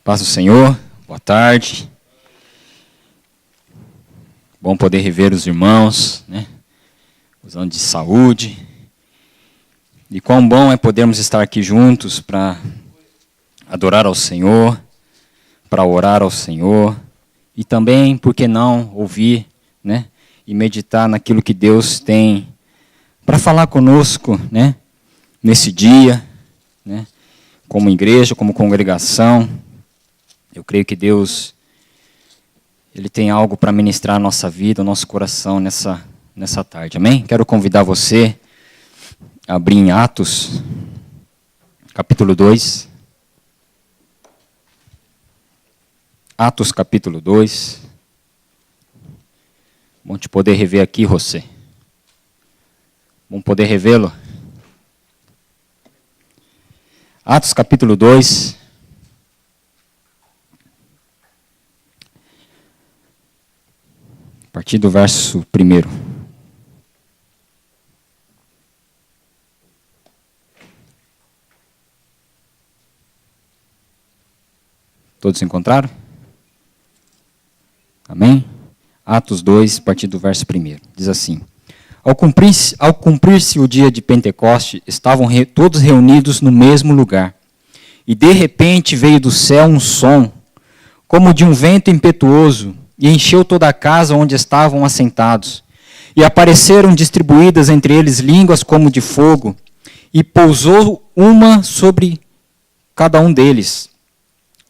Paz do Senhor, boa tarde. Bom poder rever os irmãos, né? Usando de saúde. E quão bom é podermos estar aqui juntos para adorar ao Senhor, para orar ao Senhor e também, por que não, ouvir, né? E meditar naquilo que Deus tem para falar conosco, né? Nesse dia, né? Como igreja, como congregação. Eu creio que Deus, Ele tem algo para ministrar a nossa vida, o nosso coração nessa tarde, amém? Quero convidar você a abrir em Atos, capítulo 2. Atos, capítulo 2. Bom te poder rever aqui, José. Bom poder revê-lo. Atos, capítulo 2. A partir do verso 1. Todos encontraram? Amém? Atos 2, a partir do verso 1. Diz assim: Ao cumprir-se o dia de Pentecoste, estavam todos reunidos no mesmo lugar. E de repente veio do céu um som, como de um vento impetuoso, e encheu toda a casa onde estavam assentados. E apareceram distribuídas entre eles línguas como de fogo, e pousou uma sobre cada um deles.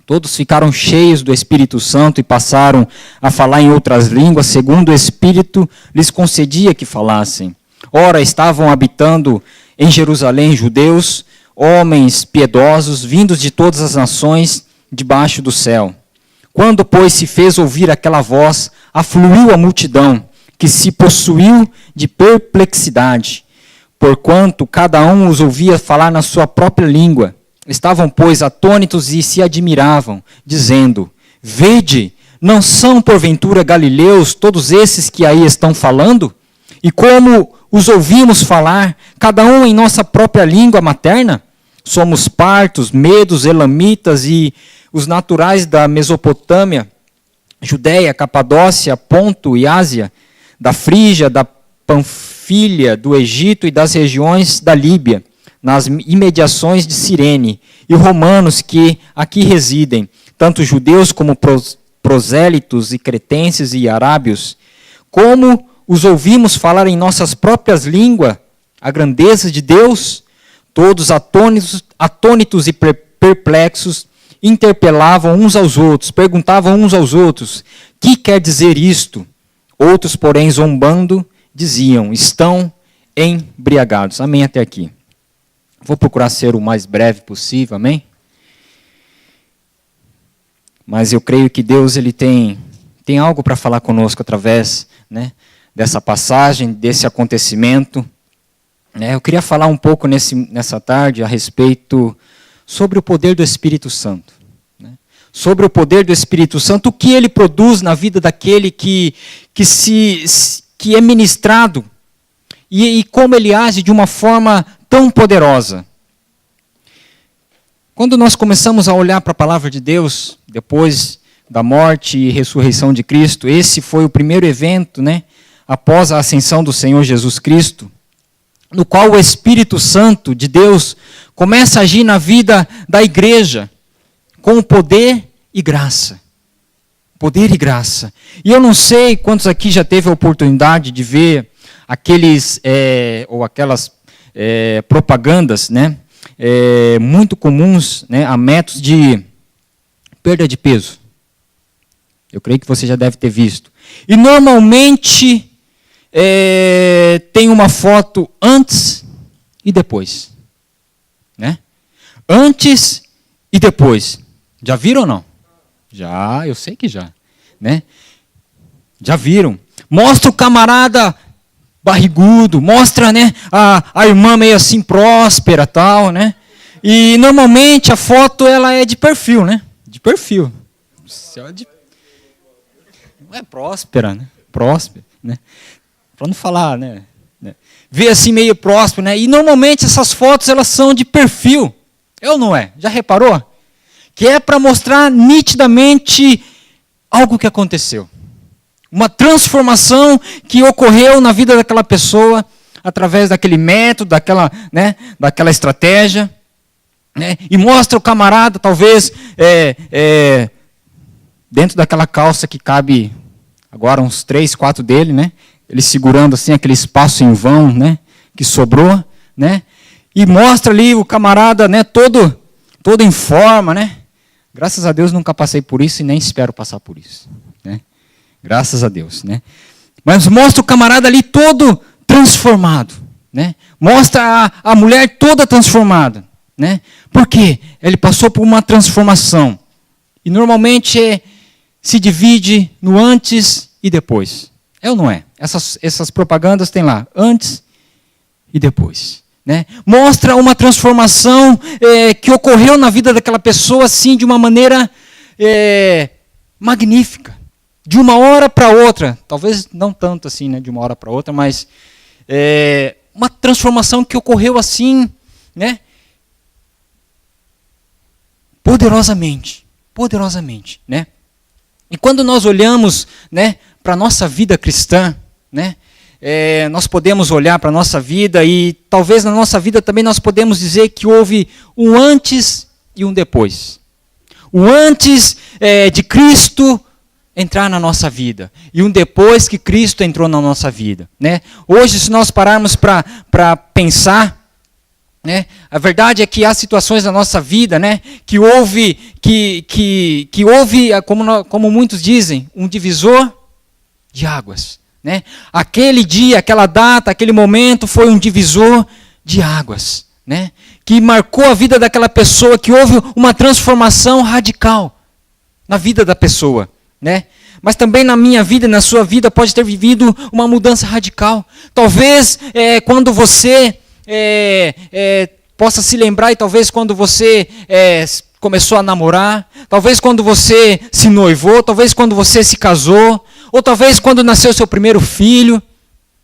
Todos ficaram cheios do Espírito Santo e passaram a falar em outras línguas, segundo o Espírito lhes concedia que falassem. Ora, estavam habitando em Jerusalém judeus, homens piedosos, vindos de todas as nações debaixo do céu. Quando, pois, se fez ouvir aquela voz, afluiu a multidão, que se possuiu de perplexidade, porquanto cada um os ouvia falar na sua própria língua. Estavam, pois, atônitos e se admiravam, dizendo: Vede, não são porventura galileus todos esses que aí estão falando? E como os ouvimos falar, cada um em nossa própria língua materna? Somos partos, medos, elamitas e os naturais da Mesopotâmia, Judéia, Capadócia, Ponto e Ásia, da Frígia, da Panfilha, do Egito e das regiões da Líbia, nas imediações de Cirene, e romanos que aqui residem, tanto judeus como prosélitos e cretenses e arábios. Como os ouvimos falar em nossas próprias línguas a grandeza de Deus, todos atônitos e perplexos, interpelavam uns aos outros, perguntavam uns aos outros: que quer dizer isto? Outros, porém, zombando, diziam: estão embriagados. Amém até aqui. Vou procurar ser o mais breve possível, amém? Mas eu creio que Deus ele tem algo para falar conosco através, né, dessa passagem, desse acontecimento. Eu queria falar um pouco nessa tarde a respeito sobre o poder do Espírito Santo. Né? Sobre o poder do Espírito Santo, o que ele produz na vida daquele que é ministrado e como ele age de uma forma tão poderosa. Quando nós começamos a olhar para a palavra de Deus, depois da morte e ressurreição de Cristo, esse foi o primeiro evento, né, após a ascensão do Senhor Jesus Cristo, no qual o Espírito Santo de Deus começa a agir na vida da igreja, com poder e graça. Poder e graça. E eu não sei quantos aqui já teve a oportunidade de ver aquelas propagandas, né, muito comuns, né, a métodos de perda de peso. Eu creio que você já deve ter visto. E normalmente tem uma foto antes e depois. Né? Antes e depois. Já viram ou não? Já, eu sei que já. Né? Já viram. Mostra o camarada barrigudo, mostra, né, a irmã meio assim próspera, tal, né? E normalmente a foto ela é de perfil, né? De perfil. Não é próspera, né? Próspera, né? Para não falar, né? Vê assim meio próspero, né? E normalmente essas fotos elas são de perfil. É ou não é? Já reparou? que é para mostrar nitidamente algo que aconteceu. Uma transformação que ocorreu na vida daquela pessoa através daquele método, daquela estratégia. Né? E mostra o camarada, talvez, dentro daquela calça que cabe agora uns 3, 4 dele, né? Ele segurando assim aquele espaço em vão, né? Que sobrou, né? E mostra ali o camarada, né? Todo em forma, né? Graças a Deus nunca passei por isso e nem espero passar por isso, né? Graças a Deus, né? Mas mostra o camarada ali todo transformado, né? Mostra a mulher toda transformada, né? Por quê? Ele passou por uma transformação. E normalmente se divide no antes e depois. É ou não é? Essas propagandas tem lá, antes e depois. Né? Mostra uma transformação que ocorreu na vida daquela pessoa assim, de uma maneira magnífica. De uma hora para outra. Talvez não tanto assim, né, de uma hora para outra, mas uma transformação que ocorreu assim, né? Poderosamente. Né? E quando nós olhamos, né, para a nossa vida cristã, né, nós podemos olhar para a nossa vida e talvez na nossa vida também nós podemos dizer que houve um antes e um depois. O antes de Cristo entrar na nossa vida e um depois que Cristo entrou na nossa vida. Né? Hoje, se nós pararmos para pensar, né, a verdade é que há situações na nossa vida, né, que houve, como muitos dizem, um divisor de águas. Né? Aquele dia, aquela data, aquele momento foi um divisor de águas. Né? Que marcou a vida daquela pessoa, que houve uma transformação radical na vida da pessoa. Né? Mas também na minha vida, na sua vida, pode ter vivido uma mudança radical. Talvez quando você possa se lembrar, e talvez quando você começou a namorar, talvez quando você se noivou, talvez quando você se casou, ou talvez quando nasceu seu primeiro filho,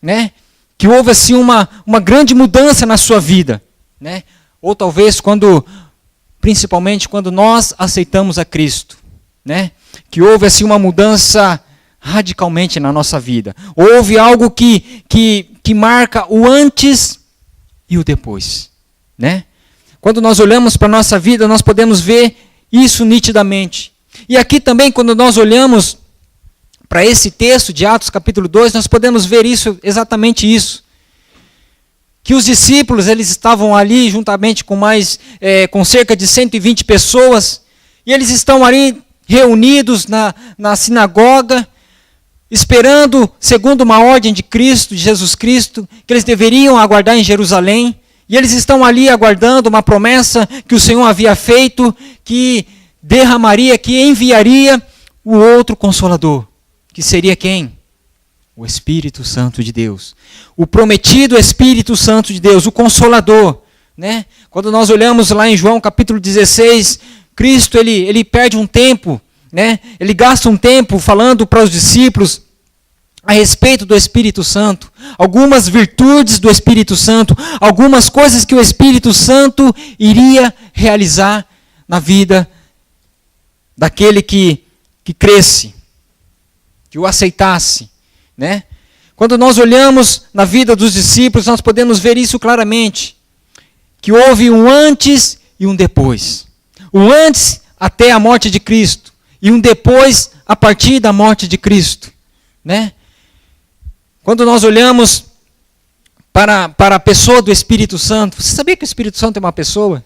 né? Que houve assim uma grande mudança na sua vida. Né? Ou talvez principalmente quando nós aceitamos a Cristo. Né? Que houve assim uma mudança radicalmente na nossa vida. Houve algo que marca o antes e o depois. Né? Quando nós olhamos para a nossa vida, nós podemos ver isso nitidamente. E aqui também, quando nós olhamos para esse texto de Atos capítulo 2, nós podemos ver exatamente isso. Que os discípulos, eles estavam ali juntamente com cerca de 120 pessoas, e eles estão ali reunidos na sinagoga, esperando, segundo uma ordem de Cristo, de Jesus Cristo, que eles deveriam aguardar em Jerusalém, e eles estão ali aguardando uma promessa que o Senhor havia feito, que derramaria, que enviaria o outro Consolador, que seria quem? O Espírito Santo de Deus. O prometido Espírito Santo de Deus, o Consolador. Né? Quando nós olhamos lá em João capítulo 16, Cristo ele perde um tempo, né? Ele gasta um tempo falando para os discípulos a respeito do Espírito Santo, algumas virtudes do Espírito Santo, algumas coisas que o Espírito Santo iria realizar na vida daquele que cresce, que o aceitasse. Né? Quando nós olhamos na vida dos discípulos, nós podemos ver isso claramente, que houve um antes e um depois. O antes até a morte de Cristo, e um depois a partir da morte de Cristo. Né? Quando nós olhamos para a pessoa do Espírito Santo, você sabia que o Espírito Santo é uma pessoa?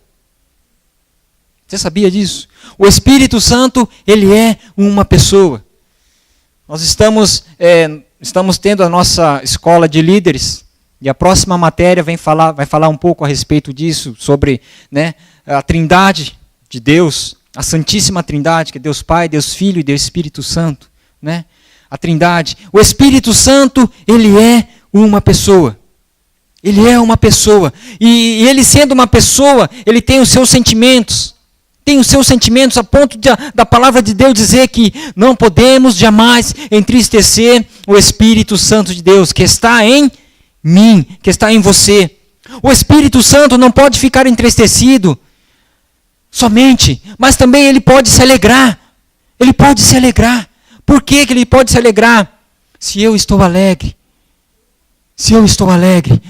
Você sabia disso? O Espírito Santo, ele é uma pessoa. Nós estamos tendo a nossa escola de líderes, e a próxima matéria vai falar um pouco a respeito disso, sobre, né, a Trindade de Deus, a Santíssima Trindade, que é Deus Pai, Deus Filho e Deus Espírito Santo. Né? A Trindade. O Espírito Santo, ele é uma pessoa. Ele é uma pessoa. E ele sendo uma pessoa, ele tem os seus sentimentos. Tem os seus sentimentos a ponto da palavra de Deus dizer que não podemos jamais entristecer o Espírito Santo de Deus, que está em mim, que está em você. O Espírito Santo não pode ficar entristecido somente, mas também ele pode se alegrar. Ele pode se alegrar. Por que ele pode se alegrar? Se eu estou alegre,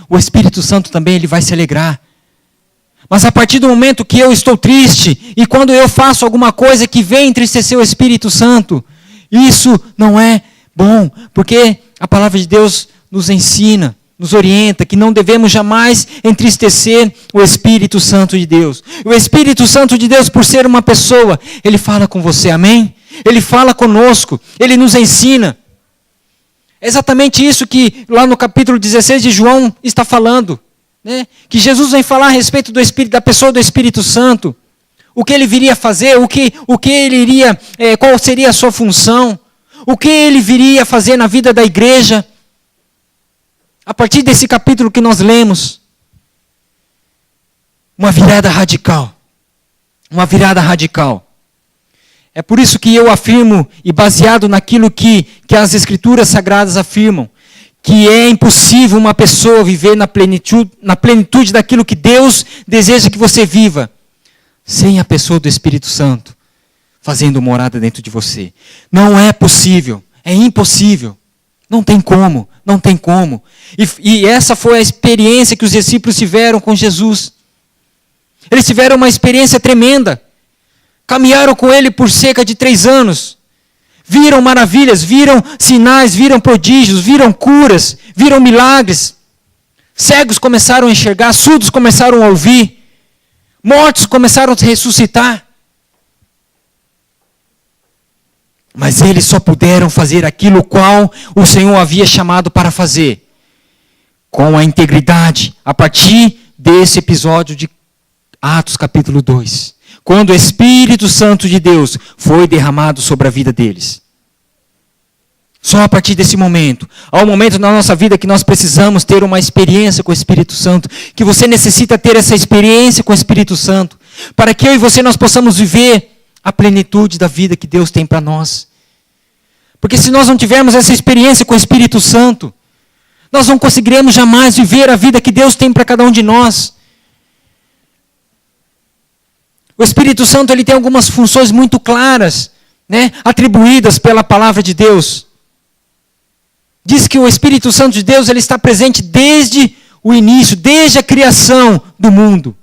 o Espírito Santo também ele vai se alegrar. Mas a partir do momento que eu estou triste, e quando eu faço alguma coisa que vem entristecer o Espírito Santo, isso não é bom, porque a palavra de Deus nos ensina, nos orienta, que não devemos jamais entristecer o Espírito Santo de Deus. O Espírito Santo de Deus, por ser uma pessoa, ele fala com você, amém? Ele fala conosco, ele nos ensina. É exatamente isso que lá no capítulo 16 de João está falando. Né? Que Jesus vem falar a respeito do Espírito, da pessoa do Espírito Santo. O que ele viria fazer, o que ele iria, qual seria a sua função, o que ele viria fazer na vida da igreja. A partir desse capítulo que nós lemos, uma virada radical. Uma virada radical. É por isso que eu afirmo, e baseado naquilo que as Escrituras Sagradas afirmam, que é impossível uma pessoa viver na plenitude daquilo que Deus deseja que você viva, sem a pessoa do Espírito Santo fazendo morada dentro de você. Não é possível, é impossível. Não tem como, não tem como. E essa foi a experiência que os discípulos tiveram com Jesus. Eles tiveram uma experiência tremenda. Caminharam com ele por cerca de 3 anos. Viram maravilhas, viram sinais, viram prodígios, viram curas, viram milagres. Cegos começaram a enxergar, surdos começaram a ouvir. Mortos começaram a ressuscitar. Mas eles só puderam fazer aquilo qual o Senhor havia chamado para fazer. Com a integridade, a partir desse episódio de Atos capítulo 2. Quando o Espírito Santo de Deus foi derramado sobre a vida deles. Só a partir desse momento. Há um momento na nossa vida que nós precisamos ter uma experiência com o Espírito Santo. Que você necessita ter essa experiência com o Espírito Santo. Para que eu e você nós possamos viver a plenitude da vida que Deus tem para nós. Porque se nós não tivermos essa experiência com o Espírito Santo, nós não conseguiremos jamais viver a vida que Deus tem para cada um de nós. O Espírito Santo ele tem algumas funções muito claras, né, atribuídas pela palavra de Deus. Diz que o Espírito Santo de Deus ele está presente desde o início, desde a criação do mundo.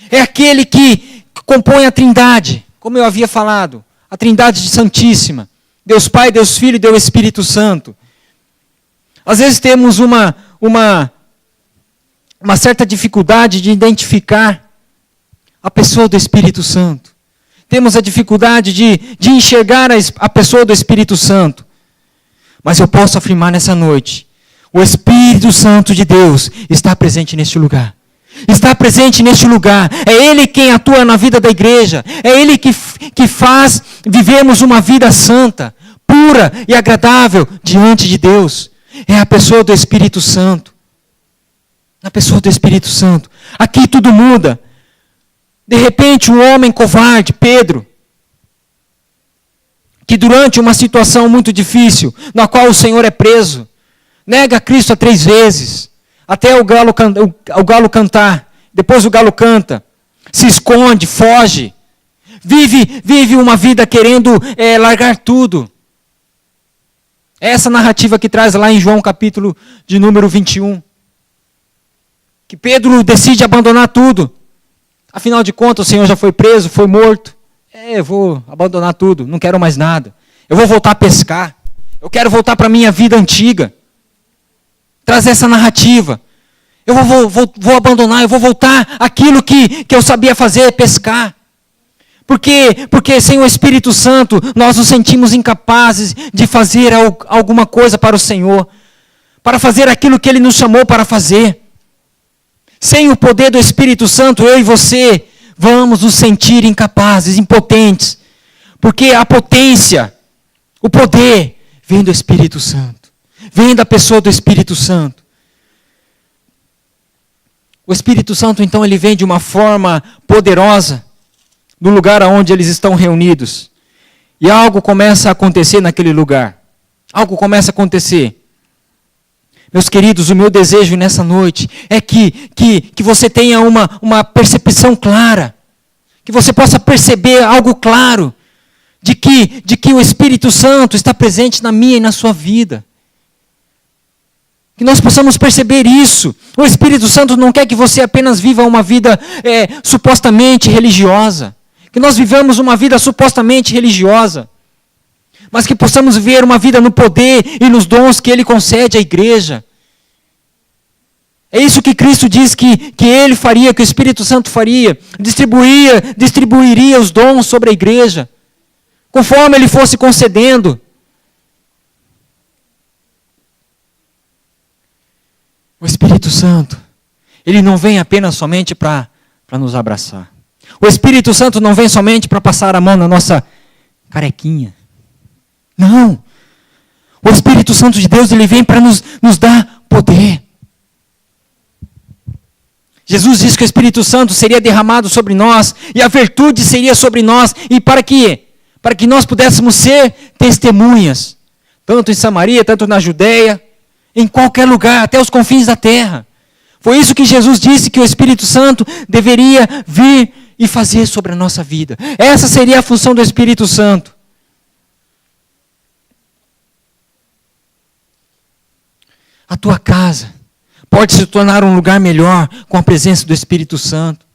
É aquele que compõe a Trindade, como eu havia falado, a Trindade Santíssima. Deus Pai, Deus Filho e Deus Espírito Santo. Às vezes temos uma certa dificuldade de identificar a pessoa do Espírito Santo. Temos a dificuldade de enxergar a pessoa do Espírito Santo. Mas eu posso afirmar nessa noite, o Espírito Santo de Deus está presente neste lugar. Está presente neste lugar. É Ele quem atua na vida da igreja. É Ele que faz vivermos uma vida santa, pura e agradável diante de Deus. É a pessoa do Espírito Santo. A pessoa do Espírito Santo. Aqui tudo muda. De repente, um homem covarde, Pedro, que durante uma situação muito difícil, na qual o Senhor é preso, nega Cristo 3 vezes, até o galo cantar, depois o galo canta, se esconde, foge, vive uma vida querendo largar tudo. É essa narrativa que traz lá em João capítulo de número 21. Que Pedro decide abandonar tudo. Afinal de contas, o Senhor já foi preso, foi morto. Eu vou abandonar tudo, não quero mais nada. Eu vou voltar a pescar. Eu quero voltar para a minha vida antiga. Traz essa narrativa. Eu vou abandonar, eu vou voltar àquilo que eu sabia fazer, pescar. Porque sem o Espírito Santo, nós nos sentimos incapazes de fazer alguma coisa para o Senhor. Para fazer aquilo que Ele nos chamou para fazer. Sem o poder do Espírito Santo, eu e você vamos nos sentir incapazes, impotentes. Porque a potência, o poder, vem do Espírito Santo. Vem da pessoa do Espírito Santo. O Espírito Santo, então, ele vem de uma forma poderosa no lugar onde eles estão reunidos. E algo começa a acontecer naquele lugar. Algo começa a acontecer. Meus queridos, o meu desejo nessa noite é que você tenha uma percepção clara. Que você possa perceber algo claro de que o Espírito Santo está presente na minha e na sua vida. Que nós possamos perceber isso. O Espírito Santo não quer que você apenas viva uma vida supostamente religiosa. Que nós vivamos uma vida supostamente religiosa. Mas que possamos viver uma vida no poder e nos dons que Ele concede à igreja. É isso que Cristo diz que Ele faria, que o Espírito Santo faria. Distribuiria os dons sobre a igreja. Conforme Ele fosse concedendo. O Espírito Santo, Ele não vem apenas somente para nos abraçar. O Espírito Santo não vem somente para passar a mão na nossa carequinha. Não. O Espírito Santo de Deus, Ele vem para nos dar poder. Jesus disse que o Espírito Santo seria derramado sobre nós e a virtude seria sobre nós. E para quê? Para que nós pudéssemos ser testemunhas. Tanto em Samaria, tanto na Judeia, em qualquer lugar, até os confins da terra. Foi isso que Jesus disse que o Espírito Santo deveria vir e fazer sobre a nossa vida. Essa seria a função do Espírito Santo. A tua casa pode se tornar um lugar melhor com a presença do Espírito Santo.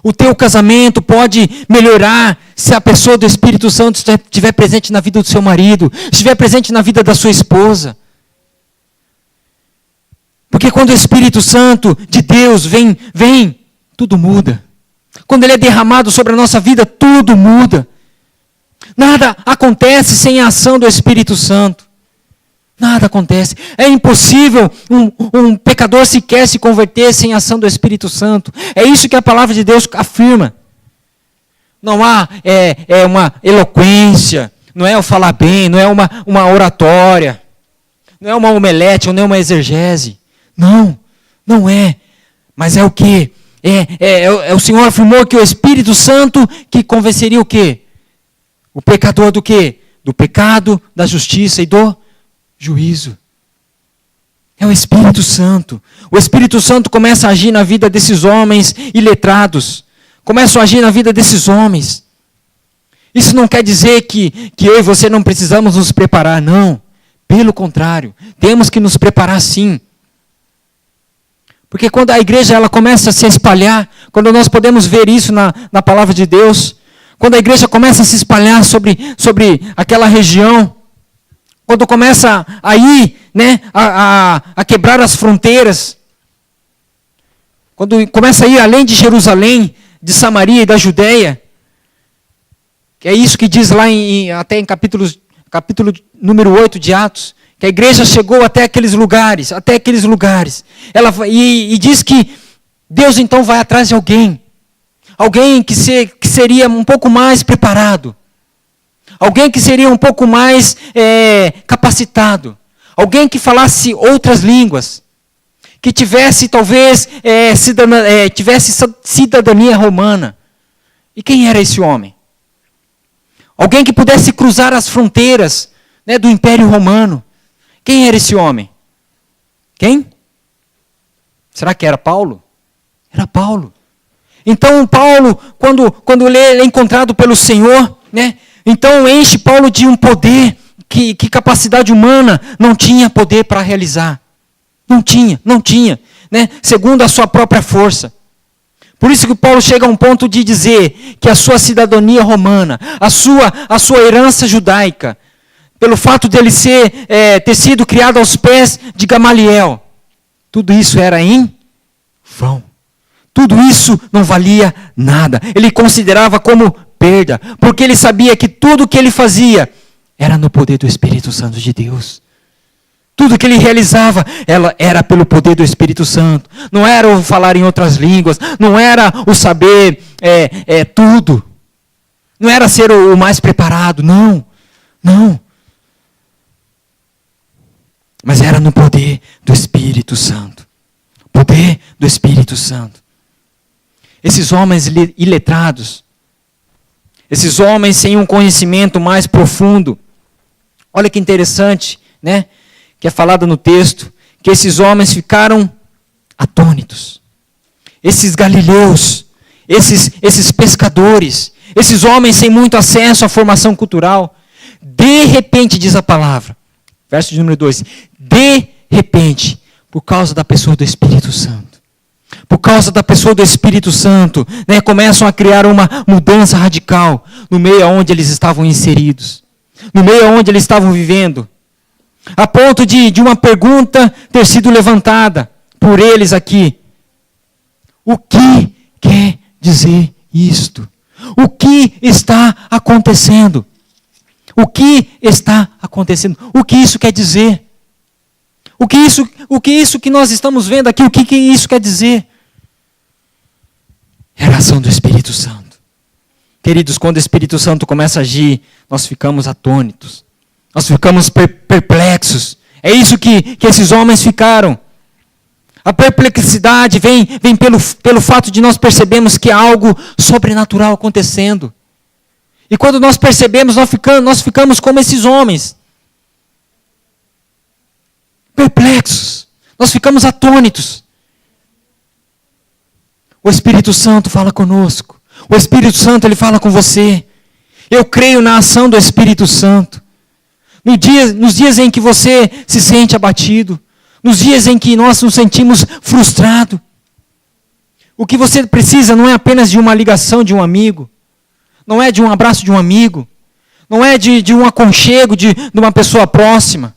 O teu casamento pode melhorar se a pessoa do Espírito Santo estiver presente na vida do seu marido, estiver presente na vida da sua esposa. Porque quando o Espírito Santo de Deus vem, tudo muda. Quando Ele é derramado sobre a nossa vida, tudo muda. Nada acontece sem a ação do Espírito Santo. Nada acontece. É impossível um pecador sequer se converter sem a ação do Espírito Santo. É isso que a palavra de Deus afirma. Não há uma eloquência, não é o falar bem, não é uma oratória, não é uma omelete, ou nem uma exegese. Não, não é. Mas é o quê? O Senhor afirmou que o Espírito Santo que convenceria o quê? O pecador do quê? Do pecado, da justiça e do juízo. É o Espírito Santo. O Espírito Santo começa a agir na vida desses homens iletrados. Começa a agir na vida desses homens. Isso não quer dizer que eu e você não precisamos nos preparar, não. Pelo contrário, temos que nos preparar sim. Porque quando a igreja ela começa a se espalhar, quando nós podemos ver isso na palavra de Deus, quando a igreja começa a se espalhar sobre aquela região, quando começa a ir, a quebrar as fronteiras, quando começa a ir além de Jerusalém, de Samaria e da Judéia, que é isso que diz lá até em capítulo número 8 de Atos, que a igreja chegou até aqueles lugares. E diz que Deus então vai atrás de alguém que seria um pouco mais preparado, alguém que seria um pouco mais capacitado, alguém que falasse outras línguas, que tivesse talvez tivesse cidadania romana. E quem era esse homem? Alguém que pudesse cruzar as fronteiras do Império Romano. Quem era esse homem? Quem? Será que era Paulo? Era Paulo. Então Paulo, quando ele é encontrado pelo Senhor, então enche Paulo de um poder que capacidade humana não tinha poder para realizar. Não tinha, segundo a sua própria força. Por isso que Paulo chega a um ponto de dizer que a sua cidadania romana, a sua herança judaica, pelo fato de ele ter sido criado aos pés de Gamaliel, tudo isso era em vão. Tudo isso não valia nada. Ele considerava como perda, porque ele sabia que tudo que ele fazia era no poder do Espírito Santo de Deus. Tudo que ele realizava era pelo poder do Espírito Santo. Não era o falar em outras línguas, não era o saber tudo. Não era ser o mais preparado, não. Mas era no poder do Espírito Santo. Poder do Espírito Santo. Esses homens iletrados, esses homens sem um conhecimento mais profundo. Olha que interessante, que é falado no texto, que esses homens ficaram atônitos. Esses galileus, esses pescadores, esses homens sem muito acesso à formação cultural, de repente, diz a palavra, verso de número 2, de repente, por causa da pessoa do Espírito Santo, por causa da pessoa do Espírito Santo, né, começam a criar uma mudança radical no meio onde eles estavam inseridos, no meio onde eles estavam vivendo, a ponto de uma pergunta ter sido levantada por eles aqui. O que quer dizer isto? O que está acontecendo? O que está acontecendo? O que isso quer dizer? O que isso que nós estamos vendo aqui, o que isso quer dizer? É a ação do Espírito Santo. Queridos, quando o Espírito Santo começa a agir, nós ficamos atônitos. Nós ficamos perplexos. É isso que esses homens ficaram. A perplexidade vem pelo fato de nós percebermos que há algo sobrenatural acontecendo. E quando nós percebemos, nós ficamos como esses homens. Perplexos. Nós ficamos atônitos. O Espírito Santo fala conosco. O Espírito Santo, ele fala com você. Eu creio na ação do Espírito Santo. Nos dias em que você se sente abatido, nos dias em que nós nos sentimos frustrados, o que você precisa não é apenas de uma ligação de um amigo, não é de um abraço de um amigo, não é de um aconchego de uma pessoa próxima,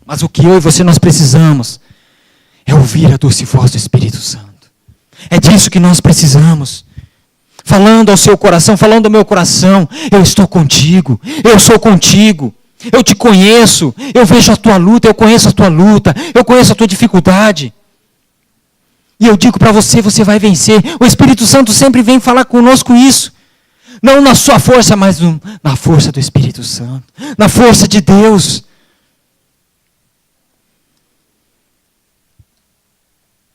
mas o que eu e você nós precisamos é ouvir a doce voz do Espírito Santo. É disso que nós precisamos. Falando ao seu coração, falando ao meu coração, eu estou contigo, eu sou contigo, eu te conheço, eu vejo a tua luta, eu conheço a tua luta, eu conheço a tua dificuldade. E eu digo para você, você vai vencer. O Espírito Santo sempre vem falar conosco isso. Não na sua força, mas na força do Espírito Santo, na força de Deus.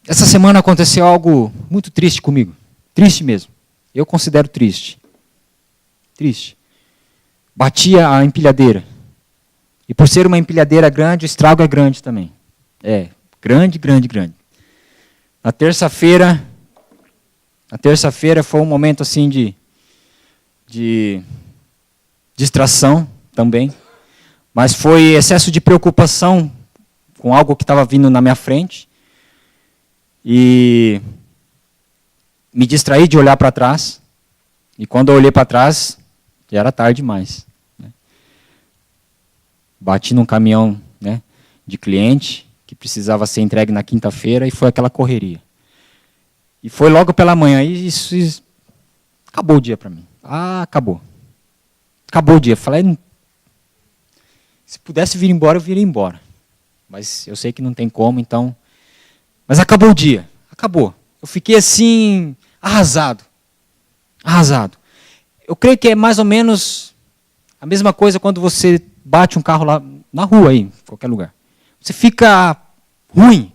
Essa semana aconteceu algo muito triste comigo, triste mesmo. Eu considero triste. Triste. Batia a empilhadeira. E por ser uma empilhadeira grande, o estrago é grande também. É, grande, grande, grande. Na terça-feira foi um momento assim de distração também. Mas foi excesso de preocupação com algo que estava vindo na minha frente. E me distraí de olhar para trás, e quando eu olhei para trás, já era tarde demais. Né? Bati num caminhão, né, de cliente, que precisava ser entregue na quinta-feira, e foi aquela correria. E foi logo pela manhã, e isso acabou o dia para mim. Acabou. Acabou o dia. Falei, se pudesse vir embora, eu viria embora. Mas eu sei que não tem como, então... Mas acabou o dia. Acabou. Eu fiquei assim, arrasado. Arrasado. Eu creio que é mais ou menos a mesma coisa quando você bate um carro lá na rua, aí, em qualquer lugar. Você fica ruim.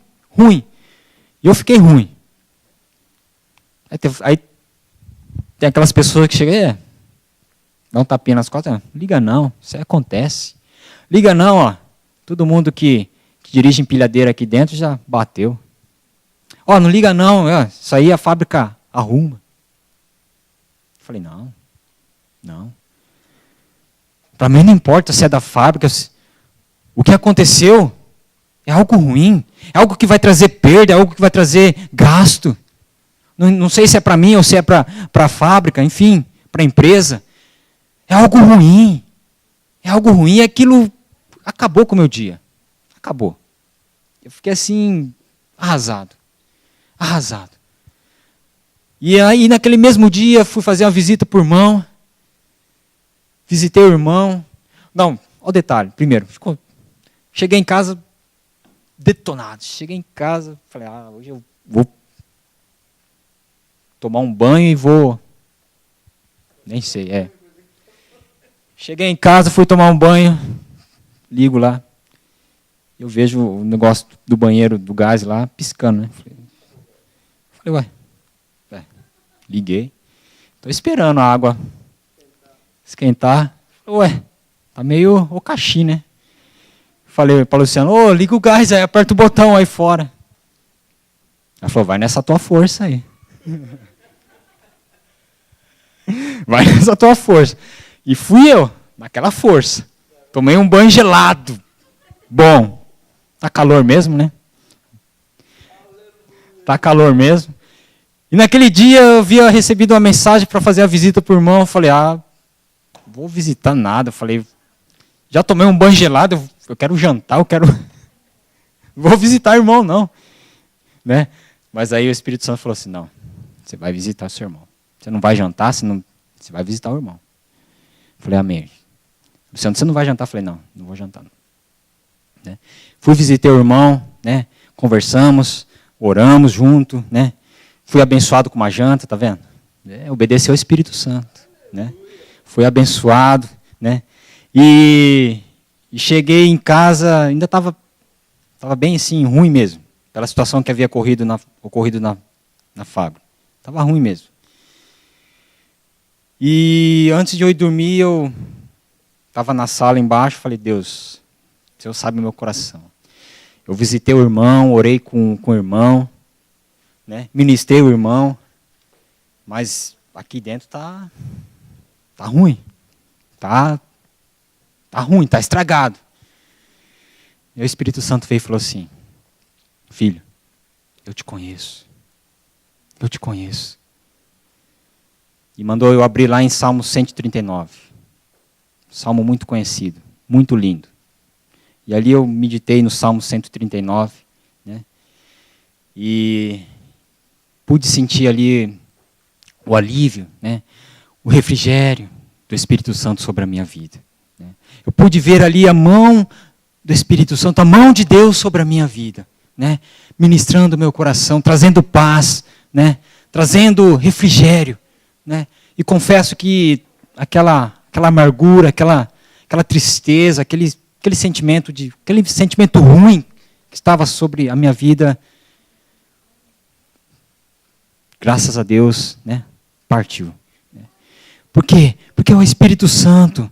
E eu fiquei ruim. Aí tem aquelas pessoas que chegam, dá um tapinha nas costas, não liga não, isso aí acontece. Liga não, ó. Todo mundo que dirige empilhadeira aqui dentro já bateu. Ó, não liga não, isso aí a fábrica arruma. Eu falei, não. Para mim não importa se é da fábrica. O que aconteceu é algo ruim, é algo que vai trazer perda, é algo que vai trazer gasto. Não sei se é para mim ou se é para a fábrica, enfim, para a empresa. É algo ruim. É algo ruim, aquilo acabou com o meu dia. Acabou. Eu fiquei assim, arrasado. E aí, naquele mesmo dia, fui fazer uma visita para o irmão. Visitei o irmão. Não, olha o detalhe. Primeiro, cheguei em casa detonado. Cheguei em casa, falei, hoje eu vou tomar um banho e vou... Nem sei, Cheguei em casa, fui tomar um banho, ligo lá. Eu vejo o negócio do banheiro, do gás lá, piscando, né? Falei, liguei. Estou esperando a água esquentar. Falei, tá meio ocaxi, né? Falei para o Luciano, liga o gás aí, aperta o botão aí fora. Ela falou, vai nessa tua força aí. Vai nessa tua força. E fui eu, naquela força. Tomei um banho gelado. Bom. Tá calor mesmo, né? Tá calor mesmo. E naquele dia eu havia recebido uma mensagem para fazer a visita para o irmão. Eu falei, vou visitar nada. Eu falei, já tomei um banho gelado, eu quero jantar, vou visitar o irmão, não. Né? Mas aí o Espírito Santo falou assim, não, você vai visitar o seu irmão. Você não vai jantar, você vai visitar o irmão. Eu falei, amém. Luciano, você não vai jantar? Eu falei, não vou jantar. Não. Né? Fui visitar o irmão, né? Conversamos, oramos junto, né? Fui abençoado com uma janta, tá vendo? Obedeceu ao Espírito Santo, né? Fui abençoado, né? E cheguei em casa, ainda estava bem assim, ruim mesmo, pela situação que havia ocorrido na fábrica. Estava ruim mesmo. E antes de eu ir dormir, eu estava na sala embaixo, falei, Deus, o Senhor sabe o meu coração. Eu visitei o irmão, orei com o irmão, né? Ministrei o irmão, mas aqui dentro tá ruim. Tá ruim, tá estragado. E o Espírito Santo veio e falou assim, filho, eu te conheço. Eu te conheço. E mandou eu abrir lá em Salmo 139. Salmo muito conhecido, muito lindo. E ali eu meditei no Salmo 139, né? E pude sentir ali o alívio, né? O refrigério do Espírito Santo sobre a minha vida. Né? Eu pude ver ali a mão do Espírito Santo, a mão de Deus sobre a minha vida, né? Ministrando o meu coração, trazendo paz, né? Trazendo refrigério. Né? E confesso que aquela amargura, aquela tristeza, aquele sentimento ruim que estava sobre a minha vida, graças a Deus, né, partiu. Por quê? Porque é o Espírito Santo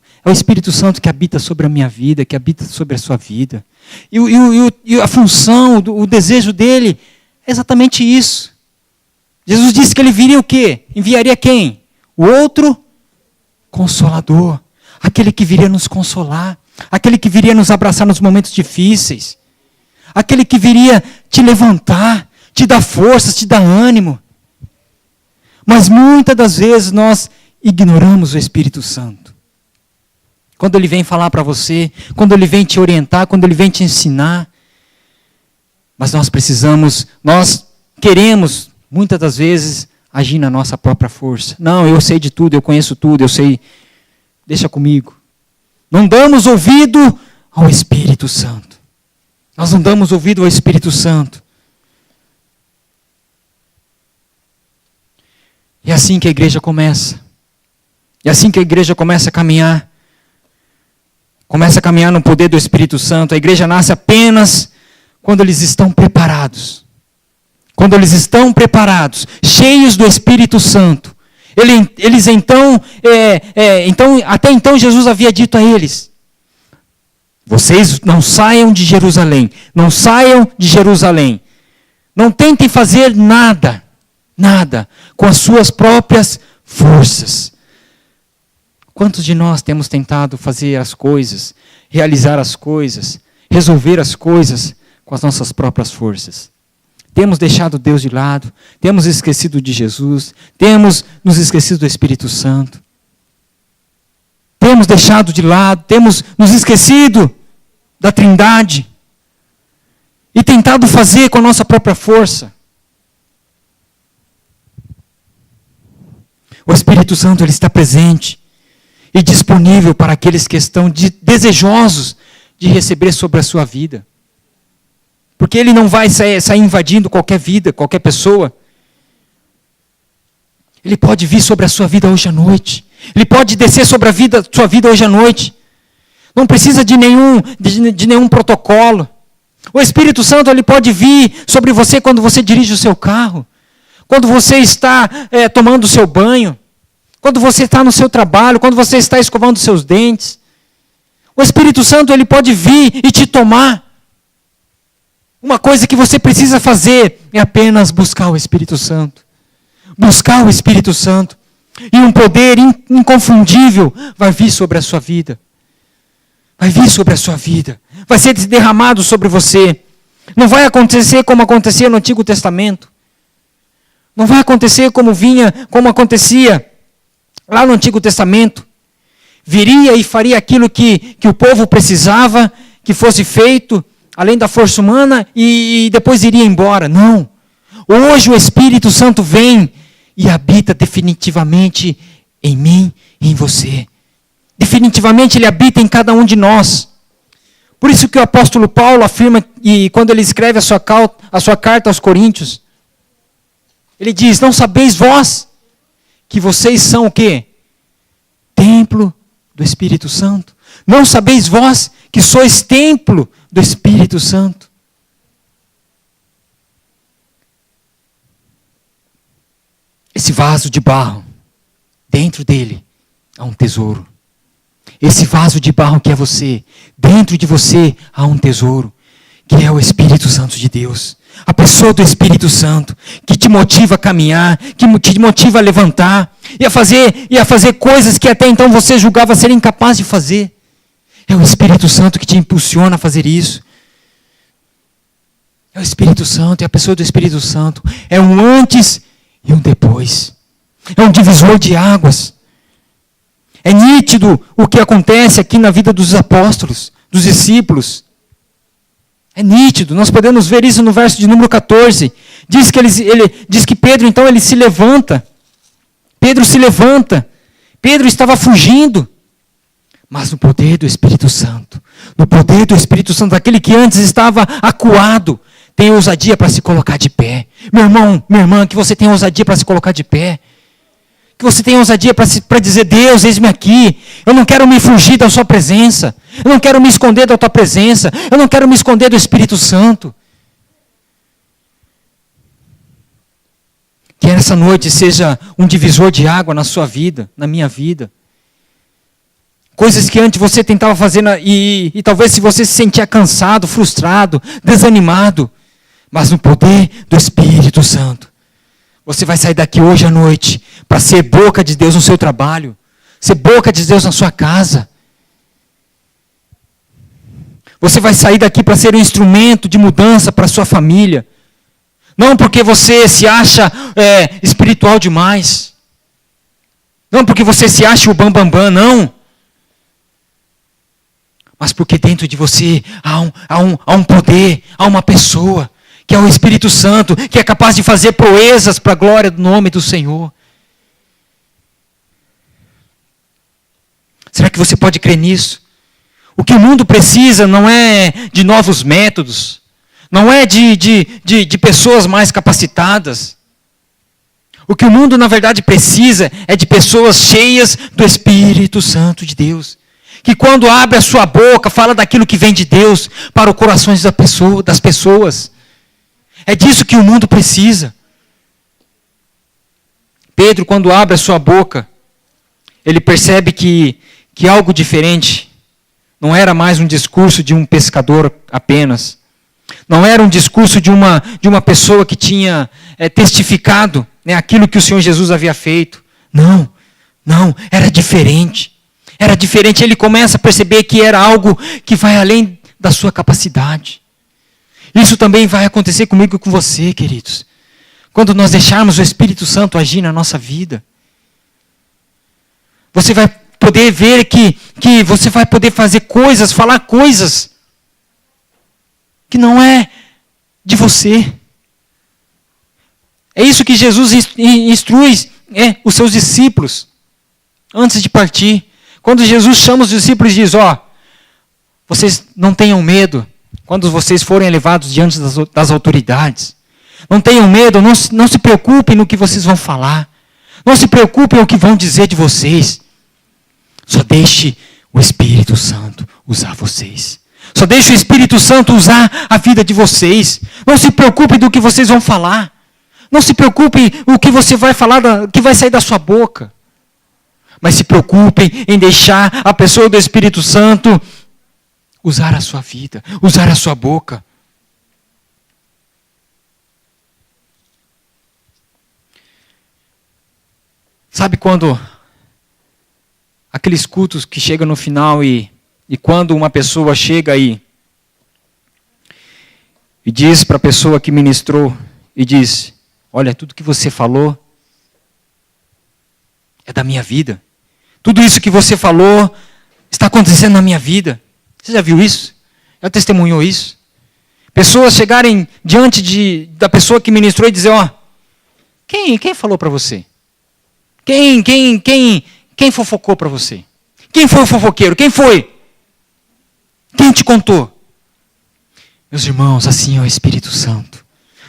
que habita sobre a minha vida, que habita sobre a sua vida. E a função, o desejo dele é exatamente isso. Jesus disse que ele viria o quê? Enviaria quem? O outro Consolador. Aquele que viria nos consolar. Aquele que viria nos abraçar nos momentos difíceis. Aquele que viria te levantar, te dar forças, te dar ânimo. Mas muitas das vezes nós ignoramos o Espírito Santo. Quando ele vem falar para você, quando ele vem te orientar, quando ele vem te ensinar. Mas nós queremos, muitas das vezes, agir na nossa própria força. Não, eu sei de tudo, eu conheço tudo, eu sei. Deixa comigo. Não damos ouvido ao Espírito Santo. Nós não damos ouvido ao Espírito Santo. E é assim que a igreja começa. É assim que a igreja começa a caminhar. Começa a caminhar no poder do Espírito Santo. A igreja nasce apenas quando eles estão preparados. Quando eles estão preparados, cheios do Espírito Santo. Eles até então Jesus havia dito a eles: vocês não saiam de Jerusalém. Não saiam de Jerusalém. Não tentem fazer nada com as suas próprias forças. Quantos de nós temos tentado fazer as coisas, realizar as coisas, resolver as coisas com as nossas próprias forças? Temos deixado Deus de lado, temos esquecido de Jesus, temos nos esquecido do Espírito Santo. Temos deixado de lado, temos nos esquecido da Trindade e tentado fazer com a nossa própria força. O Espírito Santo ele está presente e disponível para aqueles que estão desejosos de receber sobre a sua vida. Porque ele não vai sair invadindo qualquer vida, qualquer pessoa. Ele pode vir sobre a sua vida hoje à noite. Ele pode descer sobre a sua vida hoje à noite. Não precisa de nenhum protocolo. O Espírito Santo ele pode vir sobre você quando você dirige o seu carro. Quando você está tomando o seu banho. Quando você está no seu trabalho. Quando você está escovando os seus dentes. O Espírito Santo ele pode vir e te tomar. Uma coisa que você precisa fazer é apenas buscar o Espírito Santo. Buscar o Espírito Santo. E um poder inconfundível vai vir sobre a sua vida. Vai vir sobre a sua vida. Vai ser derramado sobre você. Não vai acontecer como acontecia no Antigo Testamento. Não vai acontecer como acontecia lá no Antigo Testamento. Viria e faria aquilo que o povo precisava que fosse feito, além da força humana, e depois iria embora. Não. Hoje o Espírito Santo vem e habita definitivamente em mim e em você. Definitivamente ele habita em cada um de nós. Por isso que o apóstolo Paulo afirma, e quando ele escreve a sua carta aos Coríntios, ele diz: não sabeis vós que vocês são o quê? Templo do Espírito Santo. Não sabeis vós que sois templo do Espírito Santo. Esse vaso de barro, dentro dele há um tesouro. Esse vaso de barro que é você, dentro de você há um tesouro, que é o Espírito Santo de Deus. A pessoa do Espírito Santo, que te motiva a caminhar, que te motiva a levantar, e a fazer coisas que até então você julgava ser incapaz de fazer. É o Espírito Santo que te impulsiona a fazer isso. É o Espírito Santo, é a pessoa do Espírito Santo. É um antes e um depois. É um divisor de águas. É nítido o que acontece aqui na vida dos apóstolos, dos discípulos. É nítido, nós podemos ver isso no verso de número 14. Diz que Pedro, então, ele se levanta. Pedro se levanta. Pedro estava fugindo. Mas no poder do Espírito Santo, no poder do Espírito Santo, aquele que antes estava acuado, tem ousadia para se colocar de pé. Meu irmão, minha irmã, que você tenha ousadia para se colocar de pé. Que você tenha ousadia para dizer: Deus, eis-me aqui. Eu não quero me fugir da sua presença. Eu não quero me esconder da tua presença. Eu não quero me esconder do Espírito Santo. Que essa noite seja um divisor de água na sua vida, na minha vida. Coisas que antes você tentava fazer e talvez se você se sentia cansado, frustrado, desanimado. Mas no poder do Espírito Santo, você vai sair daqui hoje à noite para ser boca de Deus no seu trabalho, ser boca de Deus na sua casa. Você vai sair daqui para ser um instrumento de mudança para a sua família. Não porque você se acha espiritual demais. Não porque você se acha o bambambam, não. Mas porque dentro de você há um poder, há uma pessoa, que é o Espírito Santo, que é capaz de fazer proezas para a glória do nome do Senhor. Será que você pode crer nisso? O que o mundo precisa não é de novos métodos, não é de pessoas mais capacitadas. O que o mundo, na verdade, precisa é de pessoas cheias do Espírito Santo de Deus. Que quando abre a sua boca, fala daquilo que vem de Deus para os corações das pessoas. É disso que o mundo precisa. Pedro, quando abre a sua boca, ele percebe que algo diferente não era mais um discurso de um pescador apenas. Não era um discurso de uma pessoa que tinha testificado aquilo que o Senhor Jesus havia feito. Não, era diferente. Era diferente, ele começa a perceber que era algo que vai além da sua capacidade. Isso também vai acontecer comigo e com você, queridos. Quando nós deixarmos o Espírito Santo agir na nossa vida. Você vai poder ver que você vai poder fazer coisas, falar coisas que não é de você. É isso que Jesus instrui os seus discípulos antes de partir. Quando Jesus chama os discípulos e diz: vocês não tenham medo quando vocês forem levados diante das autoridades. Não tenham medo, não se preocupem no que vocês vão falar. Não se preocupem o que vão dizer de vocês. Só deixe o Espírito Santo usar vocês. Só deixe o Espírito Santo usar a vida de vocês. Não se preocupem do que vocês vão falar. Não se preocupem o que você vai falar, que vai sair da sua boca. Mas se preocupem em deixar a pessoa do Espírito Santo usar a sua vida, usar a sua boca. Sabe quando aqueles cultos que chegam no final e quando uma pessoa chega aí e diz para a pessoa que ministrou e diz: olha, tudo que você falou é da minha vida. Tudo isso que você falou está acontecendo na minha vida. Você já viu isso? Já testemunhou isso? Pessoas chegarem diante da pessoa que ministrou e dizer: ó, quem falou para você? Quem fofocou para você? Quem foi o fofoqueiro? Quem foi? Quem te contou? Meus irmãos, assim é o Espírito Santo.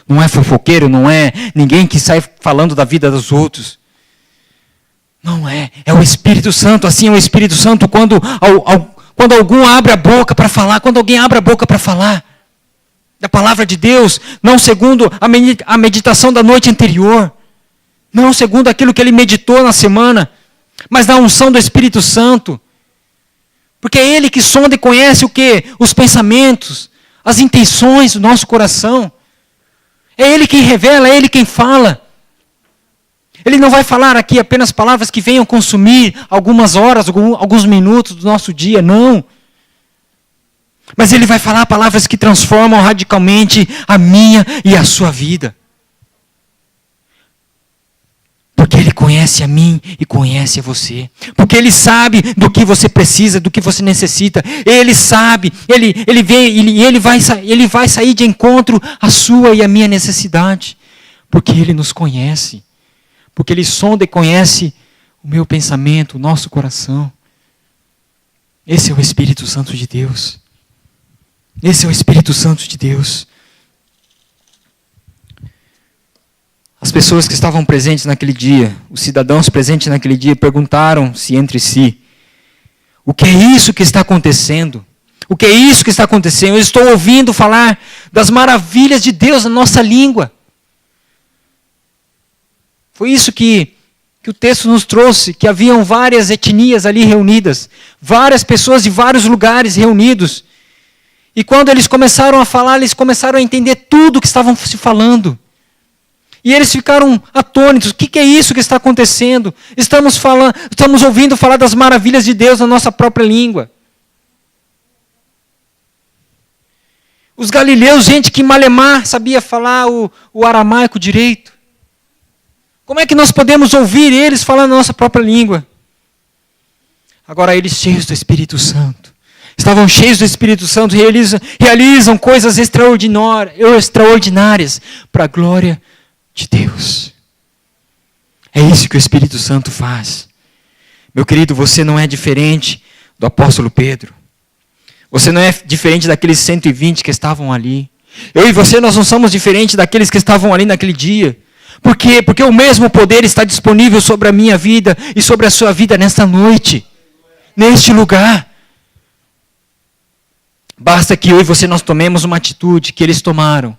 Não é fofoqueiro, não é ninguém que sai falando da vida dos outros. Não é. É o Espírito Santo. Assim é o Espírito Santo quando algum abre a boca para falar, quando alguém abre a boca para falar da palavra de Deus, não segundo a meditação da noite anterior, não segundo aquilo que ele meditou na semana, mas da unção do Espírito Santo. Porque é Ele que sonda e conhece o quê? Os pensamentos, as intenções do nosso coração. É Ele quem revela, é Ele quem fala. Ele não vai falar aqui apenas palavras que venham consumir algumas horas, alguns minutos do nosso dia, não. Mas Ele vai falar palavras que transformam radicalmente a minha e a sua vida. Porque Ele conhece a mim e conhece a você. Porque Ele sabe do que você precisa, do que você necessita. Ele sabe, Ele vai sair de encontro à sua e à minha necessidade. Porque Ele nos conhece. Porque Ele sonda e conhece o meu pensamento, o nosso coração. Esse é o Espírito Santo de Deus. Esse é o Espírito Santo de Deus. As pessoas que estavam presentes naquele dia, os cidadãos presentes naquele dia, perguntaram-se entre si: o que é isso que está acontecendo? O que é isso que está acontecendo? Eu estou ouvindo falar das maravilhas de Deus na nossa língua. Foi isso que o texto nos trouxe, que haviam várias etnias ali reunidas, várias pessoas de vários lugares reunidos. E quando eles começaram a falar, eles começaram a entender tudo o que estavam se falando. E eles ficaram atônitos. O que é isso que está acontecendo? Estamos ouvindo falar das maravilhas de Deus na nossa própria língua. Os galileus, gente que malemar sabia falar o aramaico direito. Como é que nós podemos ouvir eles falando a nossa própria língua? Agora eles cheios do Espírito Santo. Estavam cheios do Espírito Santo, realizam coisas extraordinárias para a glória de Deus. É isso que o Espírito Santo faz. Meu querido, você não é diferente do apóstolo Pedro. Você não é diferente daqueles 120 que estavam ali. Eu e você, nós não somos diferentes daqueles que estavam ali naquele dia. Por quê? Porque o mesmo poder está disponível sobre a minha vida e sobre a sua vida nesta noite. Neste lugar. Basta que eu e você nós tomemos uma atitude que eles tomaram.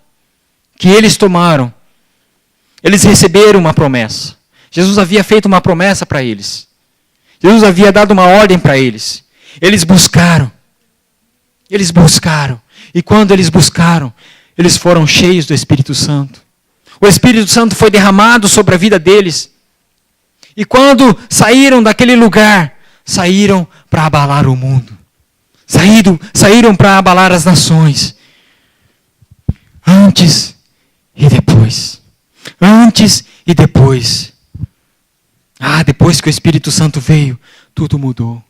Eles receberam uma promessa. Jesus havia feito uma promessa para eles. Jesus havia dado uma ordem para eles. Eles buscaram. E quando eles buscaram, eles foram cheios do Espírito Santo. O Espírito Santo foi derramado sobre a vida deles. E quando saíram daquele lugar, saíram para abalar o mundo. Saíram para abalar as nações. Antes e depois. Depois que o Espírito Santo veio, tudo mudou.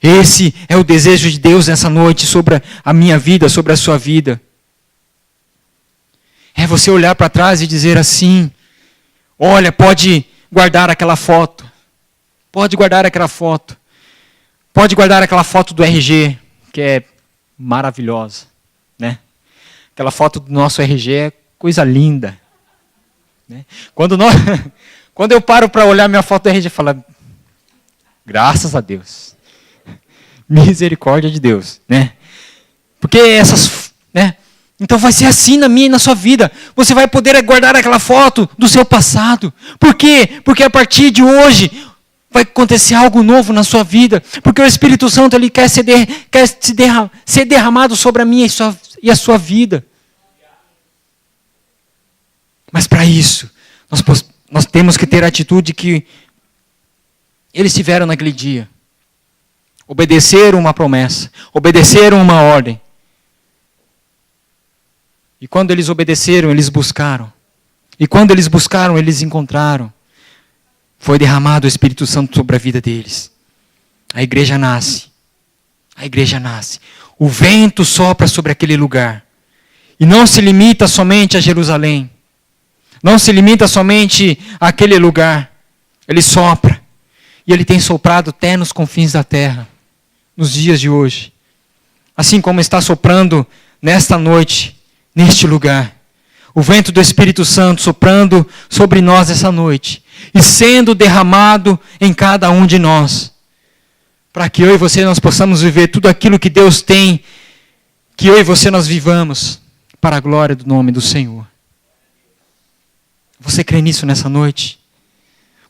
Esse é o desejo de Deus nessa noite sobre a minha vida, sobre a sua vida. É você olhar para trás e dizer assim: olha, pode guardar aquela foto. Pode guardar aquela foto do RG, que é maravilhosa, né? Aquela foto do nosso RG é coisa linda. Né? Quando eu paro para olhar minha foto do RG, eu falo: graças a Deus. Misericórdia de Deus. Né? Porque né? Então vai ser assim na minha e na sua vida. Você vai poder guardar aquela foto do seu passado. Por quê? Porque a partir de hoje vai acontecer algo novo na sua vida. Porque o Espírito Santo ele quer ser derramado sobre a minha e a sua vida. Mas para isso, nós temos que ter a atitude que eles tiveram naquele dia? Obedeceram uma promessa, obedeceram uma ordem. E quando eles obedeceram, eles buscaram. E quando eles buscaram, eles encontraram. Foi derramado o Espírito Santo sobre a vida deles. A igreja nasce. A igreja nasce. O vento sopra sobre aquele lugar. E não se limita somente a Jerusalém. Não se limita somente àquele lugar. Ele sopra. E ele tem soprado até nos confins da terra. Nos dias de hoje. Assim como está soprando nesta noite, neste lugar. O vento do Espírito Santo soprando sobre nós essa noite. E sendo derramado em cada um de nós. Para que eu e você nós possamos viver tudo aquilo que Deus tem. Que eu e você nós vivamos. Para a glória do nome do Senhor. Você crê nisso nessa noite?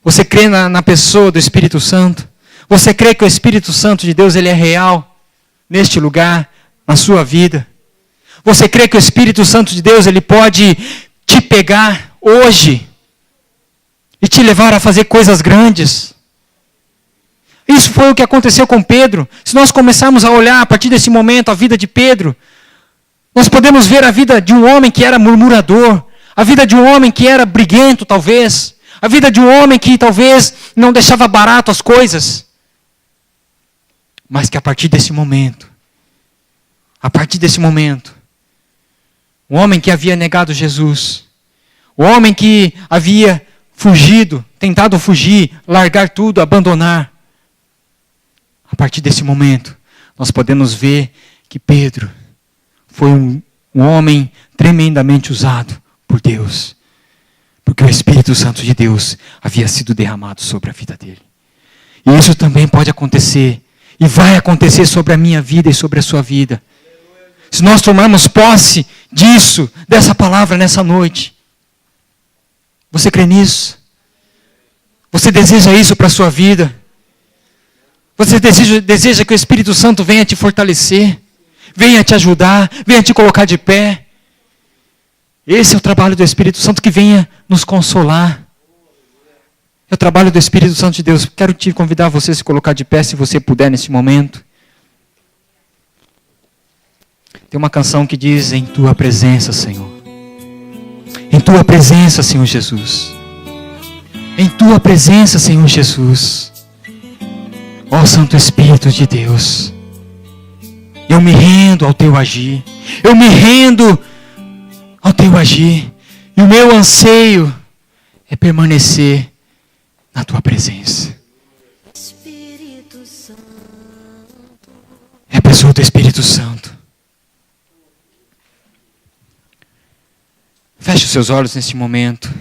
Você crê na pessoa do Espírito Santo? Você crê que o Espírito Santo de Deus ele é real? Neste lugar, na sua vida? Você crê que o Espírito Santo de Deus ele pode te pegar hoje? E te levar a fazer coisas grandes? Isso foi o que aconteceu com Pedro. Se nós começarmos a olhar a partir desse momento a vida de Pedro, nós podemos ver a vida de um homem que era murmurador, a vida de um homem que era briguento, talvez, a vida de um homem que talvez não deixava barato as coisas, mas que a partir desse momento, o homem que havia negado Jesus, o homem que havia fugido, tentado fugir, largar tudo, abandonar, a partir desse momento, nós podemos ver que Pedro foi um homem tremendamente usado por Deus. Porque o Espírito Santo de Deus havia sido derramado sobre a vida dele. E isso também pode acontecer. E vai acontecer sobre a minha vida e sobre a sua vida. Se nós tomarmos posse disso, dessa palavra nessa noite. Você crê nisso? Você deseja isso para a sua vida? Você deseja que o Espírito Santo venha te fortalecer? Venha te ajudar? Venha te colocar de pé? Esse é o trabalho do Espírito Santo que venha nos consolar. É o trabalho do Espírito Santo de Deus. Quero te convidar a você a se colocar de pé, se você puder, nesse momento. Tem uma canção que diz, em tua presença, Senhor. Em tua presença, Senhor Jesus. Em tua presença, Senhor Jesus. Ó Santo Espírito de Deus. Eu me rendo ao teu agir. Eu me rendo ao teu agir. E o meu anseio é permanecer na tua presença. Espírito Santo. É a pessoa do Espírito Santo. Feche os seus olhos neste momento.